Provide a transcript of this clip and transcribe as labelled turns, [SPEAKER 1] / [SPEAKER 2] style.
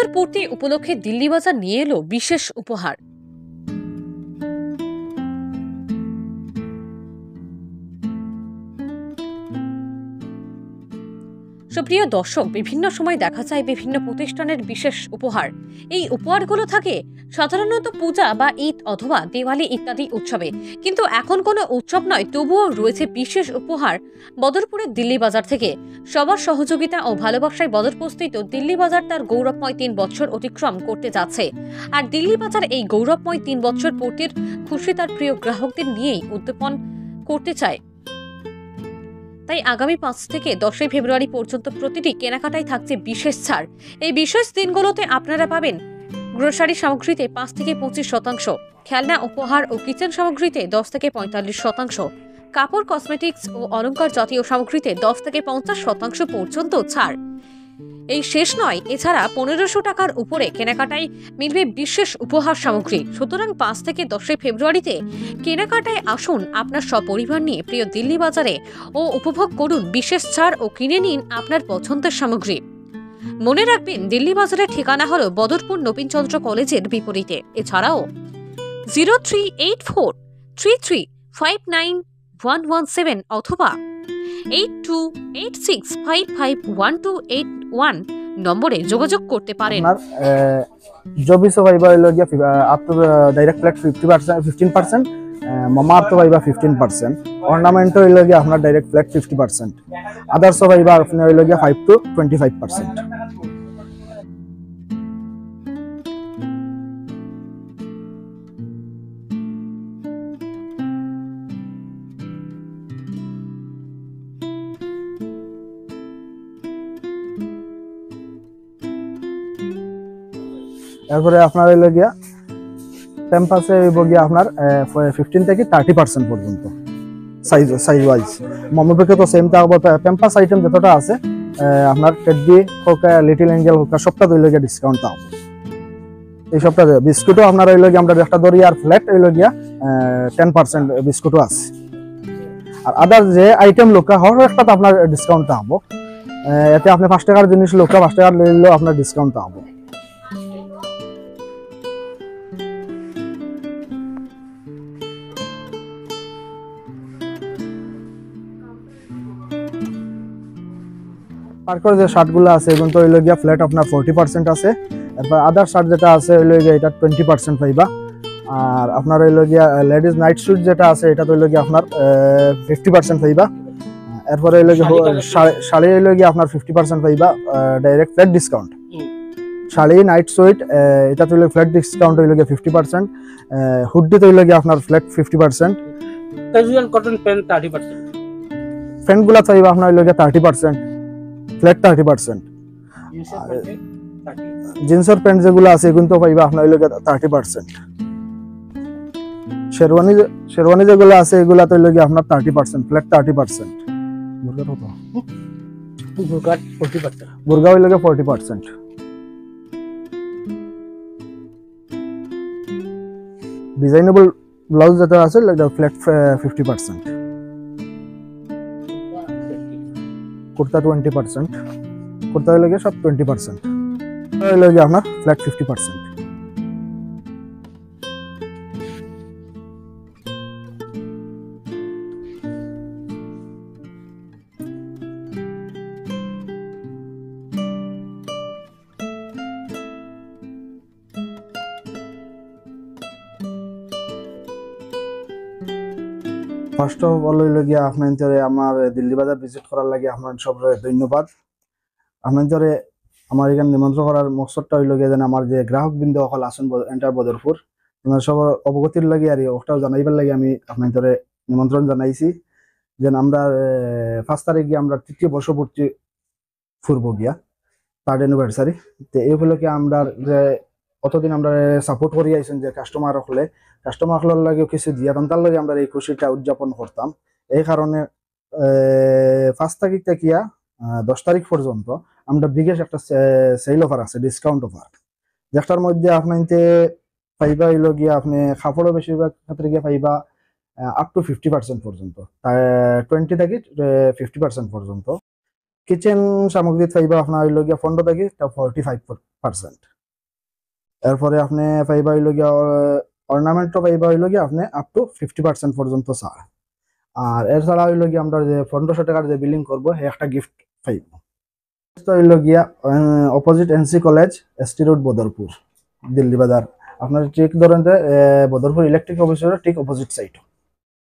[SPEAKER 1] বছর পূর্তি উপলক্ষে দিল্লি বাজার নিয়ে এলো বিশেষ উপহার। সুপ্রিয় দর্শক, বিভিন্ন সময় দেখা যায় বিভিন্ন প্রতিষ্ঠানের বিশেষ উপহার। এই উপহারগুলো থাকে সাধারণত পূজা বা ঈদ অথবা দিওয়ালি ইত্যাদি উৎসবে, কিন্তু এখন কোনো উৎসব নয়, তবুও রয়েছে বিশেষ উপহার বদরপুরের দিল্লি বাজার থেকে। সবার সহযোগিতা ও ভালোবাসায় বদরপুরস্থিত দিল্লি বাজার তার গৌরবময় 3 বছর অতিক্রম করতে যাচ্ছে। আর দিল্লি বাজার এই গৌরবময় 3 বছর পূর্তির খুশি তার প্রিয় গ্রাহকদের নিয়েই উদ্যাপন করতে চায়। তাই আগামী 5 থেকে 10 ফেব্রুয়ারি পর্যন্ত প্রতিটি কেনাকাটায় থাকছে বিশেষ ছাড়। এই বিশেষ দিনগুলোতে আপনারা পাবেন গ্রোসারি সামগ্রীতে 5 থেকে 25%, খেলনা, উপহার ও কিচেন সামগ্রীতে 10 থেকে 45%, কাপড়, কসমেটিক্স ও অলংকার জাতীয় সামগ্রীতে 10 থেকে 50% পর্যন্ত ছাড়। এই শেষ নয়, এছাড়া 1500 টাকার উপরে কেনাকাটায় মিলবে বিশেষ উপহার সামগ্রী। সুতরাং 5 থেকে 10 ফেব্রুয়ারিতে কেনাকাটায় আসুন আপনার সপরিবার নিয়ে প্রিয় দিল্লি বাজারে ও উপভোগ করুন বিশেষ ছাড় ও কিনে নিন আপনার পছন্দের সামগ্রী। মনে রাখবেন, দিল্লি বাজারের ঠিকানা হলো বদরপুর নবীনচন্দ্র কলেজের বিপরীতে। এছাড়াও 038433591117 অথবা 8286551281 নম্বরে যোগাযোগ করতে পারেন।
[SPEAKER 2] जो भी सब आइबा आप तो डायरेक्ट फ्लैट 15%, मामा आप तो आइबा 15%, ऑर्नामेंट अपना डायरेक्ट फ्लैट 50%, अदर्स सब आइबा अपने 5 to 25%। এরপরে আপনার হইল গিয়া টেম্পাসে হইব গিয়া আপনার 15 থেকে 30% পর্যন্ত সাইজ ওয়াইজ। মমোপেকে তো সেম থাকবো। টেম্পাস আইটেম যতটা আছে আপনার টেডি হোক, লিটল এঞ্জেল হোক, সবটা হইল গিয়া ডিসকাউন্ট থাকবে। এই সবটা বিস্কুটও আপনার হইল গিয়া আমরা একটা ধরি, আর ফ্ল্যাট হইল গিয়া 10% বিস্কুটও আছে। আর আদার যে আইটেম লোকা হর একটা আপনার ডিসকাউন্ট থাকবো। এতে আপনি 5 টাকার জিনিস লোকা 5 টাকার লইলেও আপনার ডিসকাউন্ট থাকবো। পার্কের যে শার্টগুলো আছে এগুলো তো হইল গিয়া ফ্ল্যাট আপনার 40% আছে। এরপর আদার শার্ট যেটা আছে হইল গিয়া এটা 20% পাইবা। আর আপনার হইল গিয়া লেডিস নাইট স্যুট যেটা আছে এটা তো হইল গিয়া আপনার 50% পাইবা। এরপরে হইল গিয়া শাড়ি হইল গিয়া আপনার 50% পাইবা, direct flat discount. Sari, night sweet এটা তো হইল ফ্ল্যাট ডিসকাউন্ট হইল গিয়া 50%, হুডি তো হইল গিয়া আপনার ফ্ল্যাট 50%,
[SPEAKER 3] ক্যাজুয়াল কটন প্যান্ট 30%,
[SPEAKER 2] প্যান্টগুলো চাইবা আপনার হইল গিয়া 30%, ফ্ল্যাট 30%। জিন্সের প্যান্ট যেগুলো আছে এগুলো তো পাইবা আপনার হইল গিয়া 30%। শেরওয়ানি যেগুলো আছে এগুলা তো হইল গিয়া আপনার 30%, ফ্ল্যাট 30%। বুরগা কত?
[SPEAKER 3] বুরগা 40%,
[SPEAKER 2] বুরগা হইল গিয়া 40%। ডিজাইনেবল ব্লাউজ যেটা আছে ফ্ল্যাট 50%, কুর্তা 20%, কুর্তা হইল গিয়া সব 20%, হইল গিয়া আপনার ফ্ল্যাট 50%। ফার্স্ট অফ অল হইল গিয়া আপনার আমার দিল্লি বাজার ভিজিট করার লাগে আপনার সব ধন্যবাদ। আপনার আমার এখানে নিমন্ত্রণ করার মকসদটা হইল গিয়া যেন আমার যে গ্রাহক বৃন্দ সকল আসুন এন্টার বদরপুর, আপনার সব অবগতির লাগে আর ওটাও জানাইবার লাগে আমি আপনার নিমন্ত্রণ জানাইছি। যেন আমরা 5 তারিখ গিয়ে আমরা 3য় বর্ষপূর্তি ফুরবো গিয়া 3rd অ্যানিভার্সারি। তো এই উপলক্ষে আমরা যে অতদিন আমরা সাপোর্ট করি আইছেন যে কাস্টমার হলের লাগে কিছু দিয়া তার লাগে আমরা এই খুশিটা উদযাপন করতাম। এই কারণে 5 তারিখ থেকে 10 তারিখ পর্যন্ত আমরা বিশেষ একটা সেল অফার আছে, ডিসকাউন্ট অফার, যেটার মধ্যে আপনার পাইবা হইল গিয়া আপনি কাপড়ও বেশিরভাগ ক্ষেত্রে গিয়ে পাইবা আপ টু 50% পর্যন্ত, 20 থেকে 50% পর্যন্ত। কিচেন সামগ্রী পাইবা আপনার হইল গিয়া 15 থেকে 45%। এরপরে আপনি পাইবা হইল গিয়া অর্নামেন্টও পাইবা হইল গিয়া আপনি আপ টু 50% পর্যন্ত ছাড়। আর এছাড়া হইল গিয়া আমরা যে 1500 টাকার যে বিলিং করবো হে একটা গিফট পাইব। তো হইল গিয়া opposite NC college, ST road, Badarpur, Delhi বাজার। আপনার ঠিক ধরেন যে বদরপুর ইলেকট্রিক অফিসের ঠিক অপোজিট সাইড।